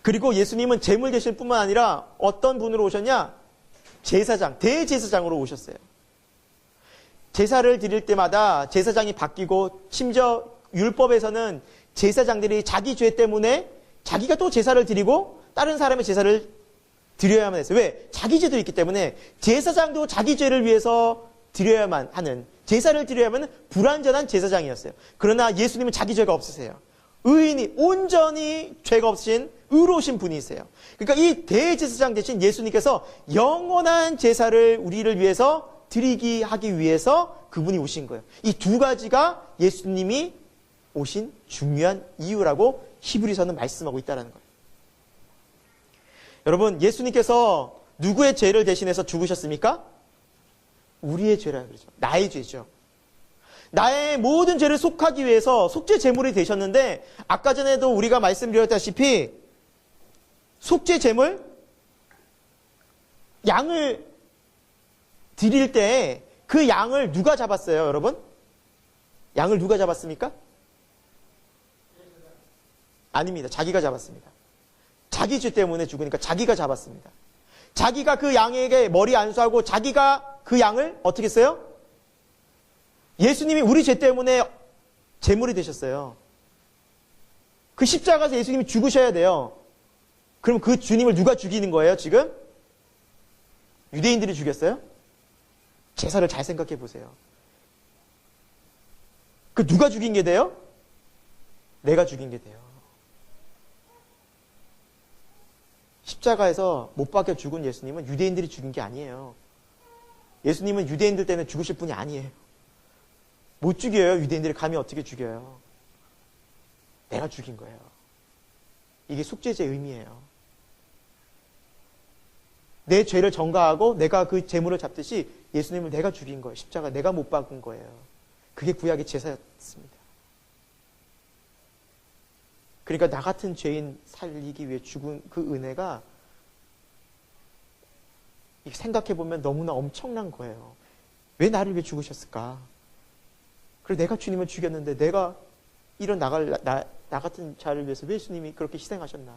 그리고 예수님은 제물 되실 뿐만 아니라 어떤 분으로 오셨냐? 제사장, 대제사장으로 오셨어요. 제사를 드릴 때마다 제사장이 바뀌고 심지어 율법에서는 제사장들이 자기 죄 때문에 자기가 또 제사를 드리고 다른 사람의 제사를 드려야만 했어요. 왜? 자기 죄도 있기 때문에 제사장도 자기 죄를 위해서 드려야만 하는, 제사를 드려야만 하는 불완전한 제사장이었어요. 그러나 예수님은 자기 죄가 없으세요. 의인이 온전히 죄가 없으신 의로우신 분이세요. 그러니까 이 대제사장 대신 예수님께서 영원한 제사를 우리를 위해서 드리기 하기 위해서 그분이 오신 거예요. 이 두 가지가 예수님이 오신 중요한 이유라고 히브리서는 말씀하고 있다는 거예요. 여러분, 예수님께서 누구의 죄를 대신해서 죽으셨습니까? 우리의 죄라 그러죠. 나의 죄죠. 나의 모든 죄를 속하기 위해서 속죄 제물이 되셨는데, 아까 전에도 우리가 말씀드렸다시피 속죄 제물, 양을 드릴 때 그 양을 누가 잡았어요, 여러분? 양을 누가 잡았습니까? 아닙니다. 자기가 잡았습니다. 자기 죄 때문에 죽으니까 자기가 잡았습니다. 자기가 그 양에게 머리 안수하고 자기가 그 양을 어떻게 했어요? 예수님이 우리 죄 때문에 제물이 되셨어요. 그 십자가에서 예수님이 죽으셔야 돼요. 그럼 그 주님을 누가 죽이는 거예요, 지금? 유대인들이 죽였어요? 제사를 잘 생각해 보세요. 그 누가 죽인 게 돼요? 내가 죽인 게 돼요. 십자가에서 못 박혀 죽은 예수님은 유대인들이 죽인 게 아니에요. 예수님은 유대인들 때문에 죽으실 분이 아니에요. 못 죽여요. 유대인들이 감히 어떻게 죽여요? 내가 죽인 거예요. 이게 속죄제의 의미예요. 내 죄를 전가하고 내가 그 재물을 잡듯이 예수님을 내가 죽인 거예요. 십자가 내가 못 박은 거예요. 그게 구약의 제사였습니다. 그러니까 나 같은 죄인 살리기 위해 죽은 그 은혜가 생각해보면 너무나 엄청난 거예요. 왜 나를 위해 죽으셨을까? 그리고 내가 주님을 죽였는데 내가 이런 나 같은 자를 위해서 왜 주님이 그렇게 희생하셨나?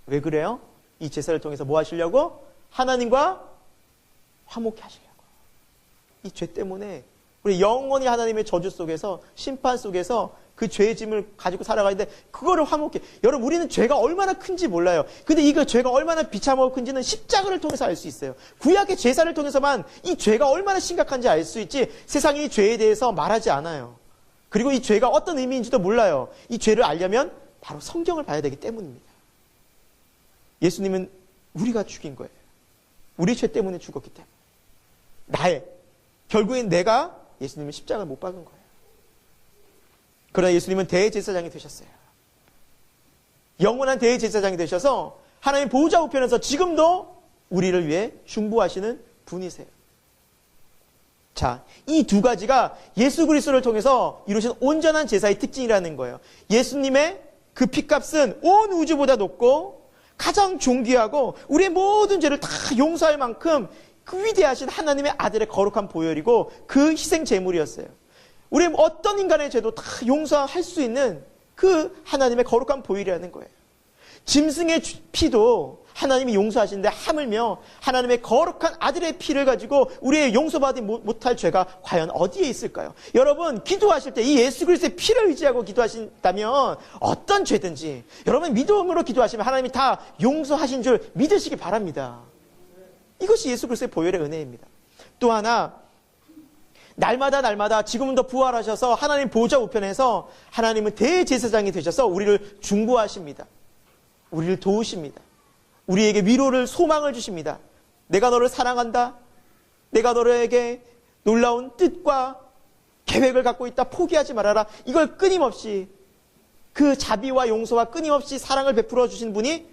왜 그래요? 이 제사를 통해서 뭐 하시려고? 하나님과 화목해 하시려고. 이 죄 때문에 우리 영원히 하나님의 저주 속에서 심판 속에서 그 죄의 짐을 가지고 살아가는데 그거를 화목해. 여러분 우리는 죄가 얼마나 큰지 몰라요. 근데 이거 죄가 얼마나 비참하고 큰지는 십자가를 통해서 알 수 있어요. 구약의 제사를 통해서만 이 죄가 얼마나 심각한지 알 수 있지 세상이 이 죄에 대해서 말하지 않아요. 그리고 이 죄가 어떤 의미인지도 몰라요. 이 죄를 알려면 바로 성경을 봐야 되기 때문입니다. 예수님은 우리가 죽인 거예요. 우리 죄 때문에 죽었기 때문에. 결국엔 내가 예수님을 십자가를 못 박은 거예요. 그러나 예수님은 대제사장이 되셨어요. 영원한 대제사장이 되셔서 하나님 보호자 우편에서 지금도 우리를 위해 중보하시는 분이세요. 자, 이 두 가지가 예수 그리스도를 통해서 이루신 온전한 제사의 특징이라는 거예요. 예수님의 그 피값은 온 우주보다 높고 가장 존귀하고 우리의 모든 죄를 다 용서할 만큼 그 위대하신 하나님의 아들의 거룩한 보혈이고 그 희생 제물이었어요. 우리 어떤 인간의 죄도 다 용서할 수 있는 그 하나님의 거룩한 보혈이라는 거예요. 짐승의 피도 하나님이 용서하시는데 하물며 하나님의 거룩한 아들의 피를 가지고 우리의 용서받지 못할 죄가 과연 어디에 있을까요? 여러분 기도하실 때 이 예수 그리스도의 피를 의지하고 기도하신다면 어떤 죄든지 여러분 믿음으로 기도하시면 하나님이 다 용서하신 줄 믿으시기 바랍니다. 이것이 예수 그리스도의 보혈의 은혜입니다. 또 하나 날마다 지금은 더 부활하셔서 하나님 보호자 우편에서 하나님은 대제사장이 되셔서 우리를 중보하십니다. 우리를 도우십니다. 우리에게 위로를 소망을 주십니다. 내가 너를 사랑한다. 내가 너에게 놀라운 뜻과 계획을 갖고 있다. 포기하지 말아라. 이걸 끊임없이 그 자비와 용서와 끊임없이 사랑을 베풀어 주신 분이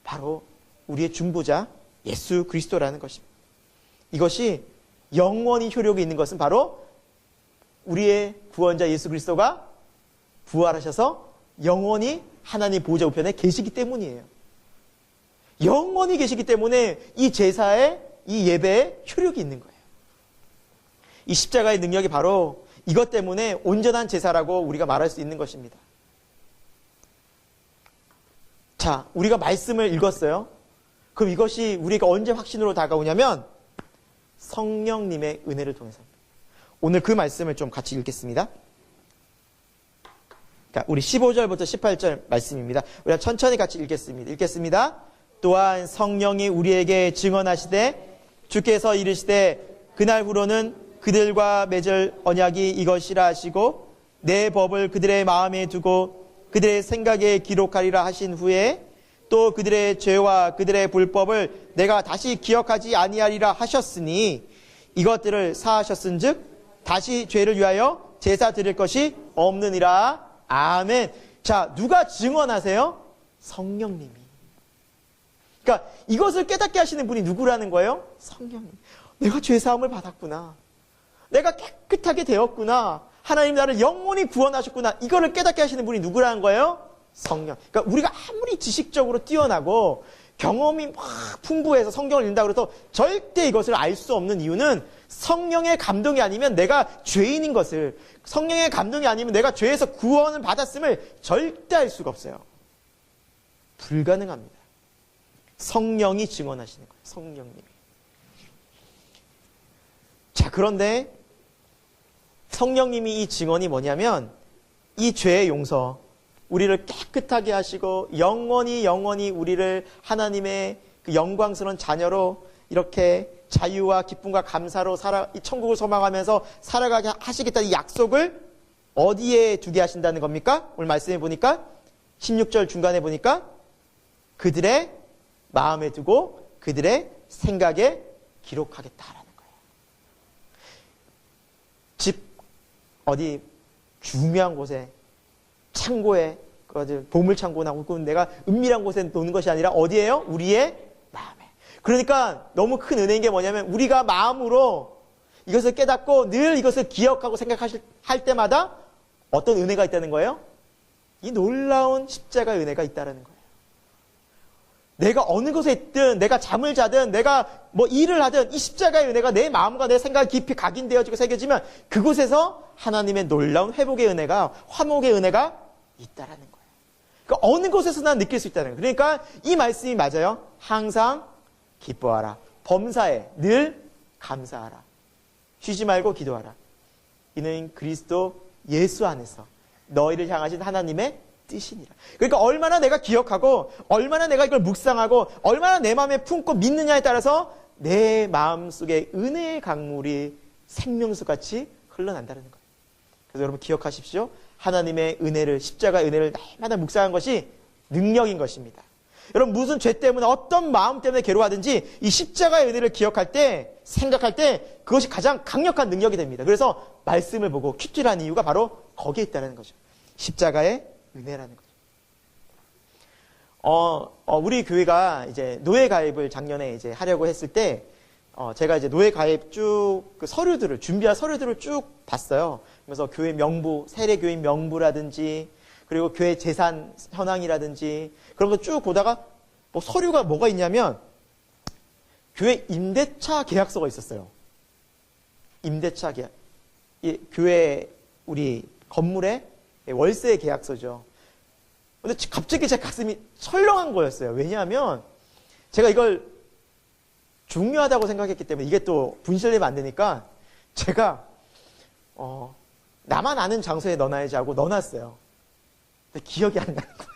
바로 우리의 중보자 예수 그리스도라는 것입니다. 이것이 영원히 효력이 있는 것은 바로 우리의 구원자 예수 그리스도가 부활하셔서 영원히 하나님 보호자 우편에 계시기 때문이에요. 영원히 계시기 때문에 이 제사에 이 예배에 효력이 있는 거예요. 이 십자가의 능력이 바로 이것 때문에 온전한 제사라고 우리가 말할 수 있는 것입니다. 자, 우리가 말씀을 읽었어요. 그럼 이것이 우리가 언제 확신으로 다가오냐면 성령님의 은혜를 통해서입니다. 오늘 그 말씀을 좀 같이 읽겠습니다. 우리 15절부터 18절 말씀입니다. 우리가 천천히 같이 읽겠습니다. 또한 성령이 우리에게 증언하시되 주께서 이르시되 그날 후로는 그들과 맺을 언약이 이것이라 하시고 내 법을 그들의 마음에 두고 그들의 생각에 기록하리라 하신 후에 또 그들의 죄와 그들의 불법을 내가 다시 기억하지 아니하리라 하셨으니 이것들을 사하셨은즉 다시 죄를 위하여 제사 드릴 것이 없느니라. 아멘. 자, 누가 증언하세요? 성령님이. 그러니까 이것을 깨닫게 하시는 분이 누구라는 거예요? 성령님. 내가 죄사함을 받았구나. 내가 깨끗하게 되었구나. 하나님 나를 영원히 구원하셨구나. 이거를 깨닫게 하시는 분이 누구라는 거예요? 성령. 그러니까 우리가 아무리 지식적으로 뛰어나고 경험이 막 풍부해서 성경을 읽는다고 해서 절대 이것을 알 수 없는 이유는 성령의 감동이 아니면 내가 죄인인 것을, 성령의 감동이 아니면 내가 죄에서 구원을 받았음을 절대 알 수가 없어요. 불가능합니다. 성령이 증언하시는 거예요. 성령님이. 자, 그런데 성령님이 이 증언이 뭐냐면 이 죄의 용서, 우리를 깨끗하게 하시고 영원히 우리를 하나님의 그 영광스러운 자녀로 이렇게 자유와 기쁨과 감사로 이 천국을 소망하면서 살아가게 하시겠다는 약속을 어디에 두게 하신다는 겁니까? 오늘 말씀해 보니까 16절 중간에 보니까 그들의 마음에 두고 그들의 생각에 기록하겠다라는 거예요. 집 어디 중요한 곳에 창고에 보물창고나 혹은 내가 은밀한 곳에 놓는 것이 아니라 어디예요? 우리의 마음에. 그러니까 너무 큰 은혜인 게 뭐냐면 우리가 마음으로 이것을 깨닫고 늘 이것을 기억하고 생각할 때마다 어떤 은혜가 있다는 거예요? 이 놀라운 십자가의 은혜가 있다는 거예요. 내가 어느 곳에 있든, 내가 잠을 자든, 내가 뭐 일을 하든 이 십자가의 은혜가 내 마음과 내 생각 깊이 각인되어지고 새겨지면 그곳에서 하나님의 놀라운 회복의 은혜가, 화목의 은혜가 있다라는 거예요. 그러니까 어느 곳에서나 느낄 수 있다는 거예요. 그러니까 이 말씀이 맞아요. 항상 기뻐하라. 범사에 늘 감사하라. 쉬지 말고 기도하라. 이는 그리스도 예수 안에서 너희를 향하신 하나님의 뜻이니라. 그러니까 얼마나 내가 기억하고 얼마나 내가 이걸 묵상하고 얼마나 내 마음에 품고 믿느냐에 따라서 내 마음속에 은혜의 강물이 생명수같이 흘러난다는 거예요. 그래서 여러분 기억하십시오. 하나님의 은혜를, 십자가의 은혜를 날마다 묵상한 것이 능력인 것입니다. 여러분 무슨 죄 때문에 어떤 마음 때문에 괴로워하든지 이 십자가의 은혜를 기억할 때, 생각할 때 그것이 가장 강력한 능력이 됩니다. 그래서 말씀을 보고 큐티라는 이유가 바로 거기에 있다는 거죠. 십자가의 은혜라는 거죠. 우리 교회가 이제 노예 가입을 작년에 이제 하려고 했을 때, 제가 이제 노예 가입 쭉 그 서류들을, 준비한 서류들을 쭉 봤어요. 그래서 교회 명부, 세례교인 명부라든지, 그리고 교회 재산 현황이라든지, 그런 거 쭉 보다가, 뭐 서류가 뭐가 있냐면, 교회 임대차 계약서가 있었어요. 임대차 계약. 이 교회, 우리 건물의 월세 계약서죠. 근데 갑자기 제 가슴이 철렁한 거였어요. 왜냐하면 제가 이걸 중요하다고 생각했기 때문에 이게 또 분실되면 안 되니까 제가 나만 아는 장소에 넣어놔야지 하고 넣어놨어요. 근데 기억이 안 나는 거예요.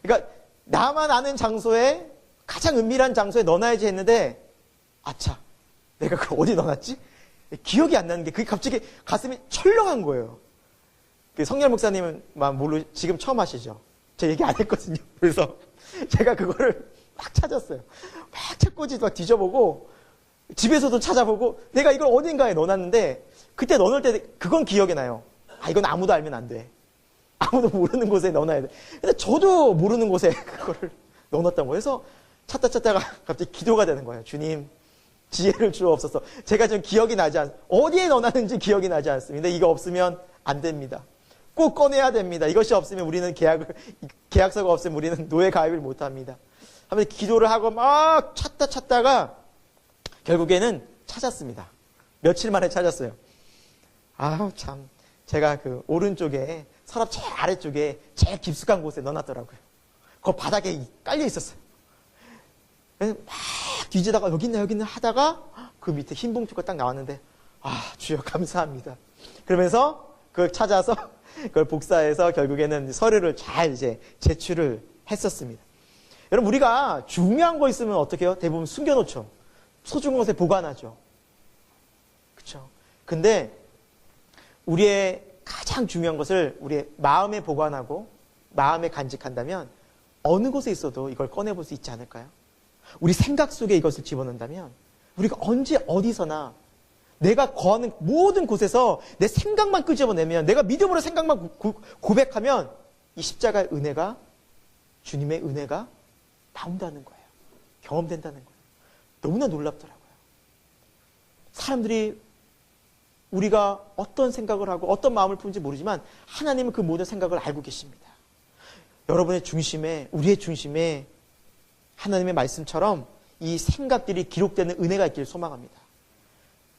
그러니까 나만 아는 장소에 가장 은밀한 장소에 넣어놔야지 했는데 아차 내가 그걸 어디 넣어놨지? 기억이 안 나는 게 그게 갑자기 가슴이 철렁한 거예요. 성렬 목사님은 지금 처음 하시죠? 제가 얘기 안 했거든요. 그래서 제가 그거를 막 찾았어요. 막 책꽂이 막 뒤져보고 집에서도 찾아보고 내가 이걸 어딘가에 넣어놨는데 그때 넣어놓을 때 그건 기억이 나요. 아 이건 아무도 알면 안 돼. 아무도 모르는 곳에 넣어놔야 돼. 근데 저도 모르는 곳에 그거를 넣어놨던 거예요. 그래서 찾다가 갑자기 기도가 되는 거예요. 주님 지혜를 주옵소서. 제가 좀 기억이 나지 어디에 넣어놨는지 기억이 나지 않습니다. 이거 없으면 안 됩니다. 꼭 꺼내야 됩니다. 이것이 없으면 우리는 계약서가 없으면 우리는 노예 가입을 못 합니다. 하면서 기도를 하고 막 찾다가 결국에는 찾았습니다. 며칠 만에 찾았어요. 참. 제가 그 오른쪽에 서랍 제일 아래쪽에 제일 깊숙한 곳에 넣어놨더라고요. 그 바닥에 깔려 있었어요. 막 뒤지다가 여기 있나 하다가 그 밑에 흰 봉투가 딱 나왔는데 주여 감사합니다. 그러면서 그걸 찾아서 그걸 복사해서 결국에는 서류를 잘 이제 제출을 했었습니다. 여러분 우리가 중요한 거 있으면 어떻게 해요? 대부분 숨겨놓죠. 소중한 곳에 보관하죠. 그렇죠? 근데 우리의 가장 중요한 것을 우리의 마음에 보관하고 마음에 간직한다면 어느 곳에 있어도 이걸 꺼내볼 수 있지 않을까요? 우리 생각 속에 이것을 집어넣는다면 우리가 언제 어디서나 내가 거하는 모든 곳에서 내 생각만 끄집어내면 내가 믿음으로 생각만 고백하면 이 십자가의 은혜가 주님의 은혜가 나온다는 거예요. 경험된다는 거예요. 너무나 놀랍더라고요. 사람들이 우리가 어떤 생각을 하고 어떤 마음을 품는지 모르지만 하나님은 그 모든 생각을 알고 계십니다. 여러분의 중심에 우리의 중심에 하나님의 말씀처럼 이 생각들이 기록되는 은혜가 있기를 소망합니다.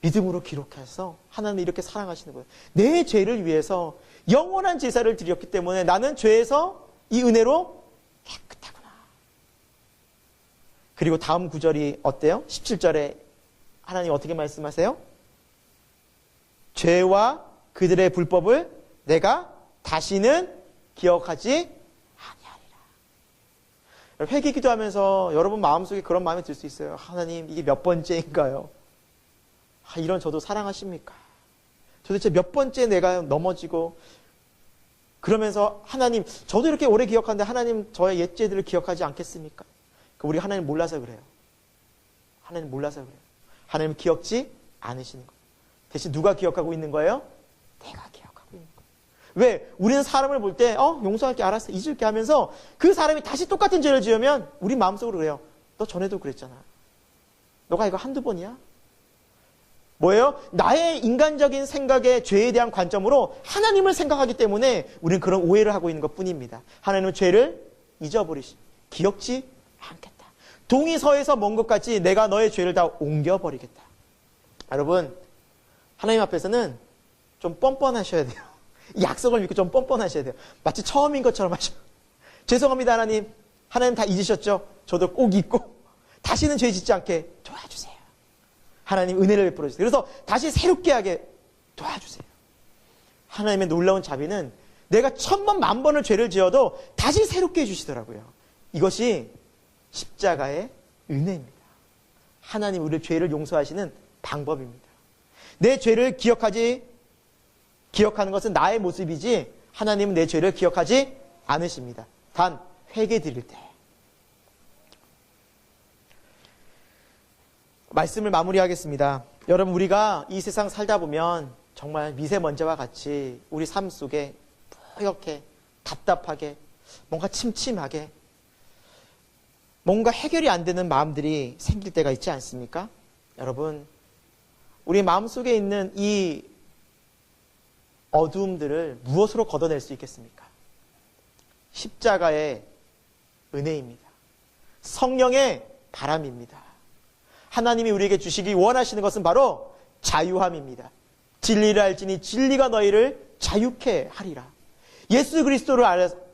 믿음으로 기록해서 하나님이 이렇게 사랑하시는 거예요. 내 죄를 위해서 영원한 제사를 드렸기 때문에 나는 죄에서 이 은혜로 깨끗하구나. 그리고 다음 구절이 어때요? 17절에 하나님 어떻게 말씀하세요? 죄와 그들의 불법을 내가 다시는 기억하지 아니하리라. 회개 기도하면서 여러분 마음속에 그런 마음이 들 수 있어요. 하나님 이게 몇 번째인가요? 이런 저도 사랑하십니까? 도대체 몇 번째 내가 넘어지고 그러면서 하나님 저도 이렇게 오래 기억하는데 하나님 저의 옛죄들을 기억하지 않겠습니까? 우리 하나님 몰라서 그래요. 하나님 몰라서 그래요. 하나님 기억지 않으시는 거예요. 대신 누가 기억하고 있는 거예요? 내가 기억하고 있는 거예요. 왜? 우리는 사람을 볼 때 용서할게 알았어 잊을게 하면서 그 사람이 다시 똑같은 죄를 지으면 우리 마음속으로 그래요. 너 전에도 그랬잖아. 너가 이거 한두 번이야? 뭐예요? 나의 인간적인 생각의 죄에 대한 관점으로 하나님을 생각하기 때문에 우리는 그런 오해를 하고 있는 것 뿐입니다. 하나님은 죄를 기억지 않겠다. 동이 서에서 먼 것 같이 내가 너의 죄를 다 옮겨버리겠다. 여러분, 하나님 앞에서는 좀 뻔뻔하셔야 돼요. 약속을 믿고 좀 뻔뻔하셔야 돼요. 마치 처음인 것처럼 하셔. 죄송합니다, 하나님. 하나님 다 잊으셨죠? 저도 꼭 잊고 다시는 죄 짓지 않게 도와주세요. 하나님 은혜를 베풀어 주세요. 그래서 다시 새롭게 하게 도와주세요. 하나님의 놀라운 자비는 내가 1000번, 10,000번을 죄를 지어도 다시 새롭게 해주시더라고요. 이것이 십자가의 은혜입니다. 하나님 우리의 죄를 용서하시는 방법입니다. 내 죄를 기억하는 것은 나의 모습이지 하나님은 내 죄를 기억하지 않으십니다. 단 회개 드릴 때. 말씀을 마무리하겠습니다. 여러분, 우리가 이 세상 살다 보면 정말 미세먼지와 같이 우리 삶 속에 뿌옇게 답답하게 뭔가 침침하게 뭔가 해결이 안 되는 마음들이 생길 때가 있지 않습니까? 여러분, 우리 마음속에 있는 이 어두움들을 무엇으로 걷어낼 수 있겠습니까? 십자가의 은혜입니다. 성령의 바람입니다. 하나님이 우리에게 주시기 원하시는 것은 바로 자유함입니다. 진리를 알지니 진리가 너희를 자유케 하리라. 예수 그리스도를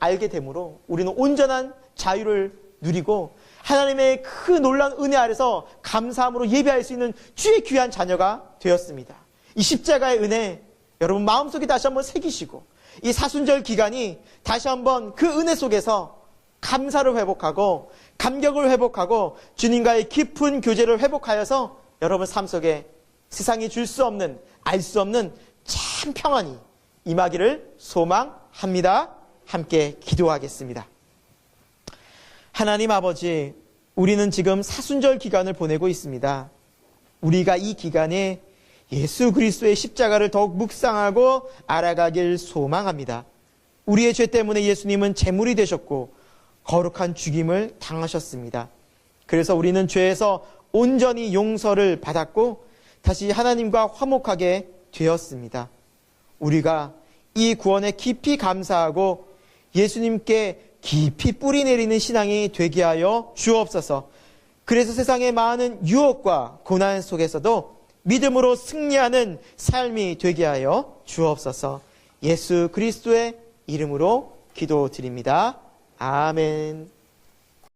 알게 되므로 우리는 온전한 자유를 누리고 하나님의 그 놀라운 은혜 아래서 감사함으로 예배할 수 있는 주의 귀한 자녀가 되었습니다. 이 십자가의 은혜 여러분 마음속에 다시 한번 새기시고 이 사순절 기간이 다시 한번 그 은혜 속에서 감사를 회복하고 감격을 회복하고 주님과의 깊은 교제를 회복하여서 여러분 삶 속에 세상이 줄 수 없는 알 수 없는 참 평안이 임하기를 소망합니다. 함께 기도하겠습니다. 하나님 아버지, 우리는 지금 사순절 기간을 보내고 있습니다. 우리가 이 기간에 예수 그리스도의 십자가를 더욱 묵상하고 알아가길 소망합니다. 우리의 죄 때문에 예수님은 제물이 되셨고 거룩한 죽임을 당하셨습니다. 그래서 우리는 죄에서 온전히 용서를 받았고 다시 하나님과 화목하게 되었습니다. 우리가 이 구원에 깊이 감사하고 예수님께 깊이 뿌리 내리는 신앙이 되게 하여 주옵소서. 그래서 세상의 많은 유혹과 고난 속에서도 믿음으로 승리하는 삶이 되게 하여 주옵소서. 예수 그리스도의 이름으로 기도드립니다. 아멘.